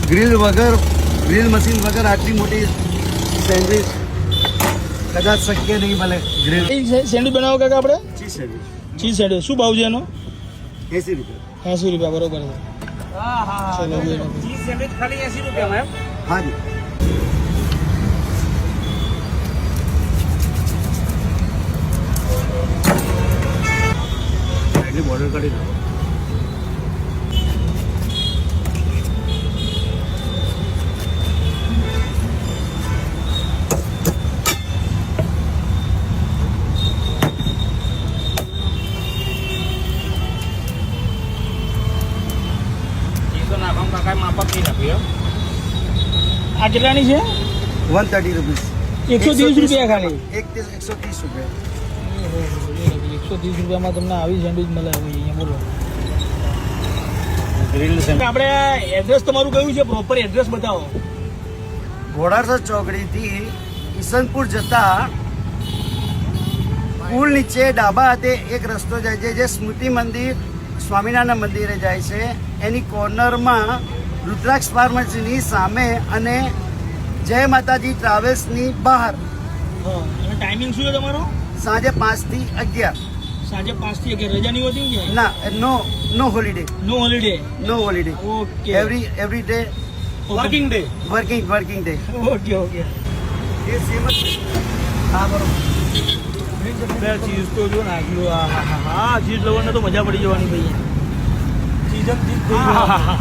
Grill machine વગર આટલી મોટી સેન્ડવિચ કદાચ શક્ય નહીં મળે. ગ્રીલ સેન્ડવિચ બનાવો કાકા આપણે ચીઝ સેન્ડવિચ ચીઝ સેન્ડવિચ શું ભાવ છે એનો 80 રૂપિયા. 80 રૂપિયા બરોબર છે. ચલો ચીઝ સેન્ડવિચ ખાલી 80 રૂપિયામાં એમ? હા જી. એટલી બોર્ડર કાઢી દો. માપક નહીં નાખ્યું આ કેટલાની છે 130 રૂપીસ. 130 રૂપિયા ખાલી 130 રૂપિયા. 130 રૂપિયામાં તમને આવી સેન્ડવિચ મળે અહીંયા બોલો. ગ્રીલ આપણે એડ્રેસ તમારું કયું છે પ્રોપર એડ્રેસ બતાવો. ઘોડાસર ચોકડીથી ઈસનપુર જતા પુલ નીચે ડાબા હાથે એક રસ્તો જાય છે જે સ્મૃતિ મંદિર સ્વામિનારાયણ મંદિરે જાય છે. એની કોર્નરમાં રુદ્રાક્ષ ફાર્મસીની સામે અને જય માતાજી ટ્રાવેલ્સની બહાર. અને ટાઈમિંગ શું છે તમારો? સાંજે 5 થી 11. સાંજે 5 થી 11 રજા નહીં હોતી કે? ના, no holiday. No holiday. No holiday. Okay. Every day working day. Working day. Okay okay. એ સેમ જ છે. હા બરોબર. ચીઝ તો જો નાખ્યું. હા ચીઝ લવરને તો મજા પડી જવાની ભાઈ. ચીઝ હા.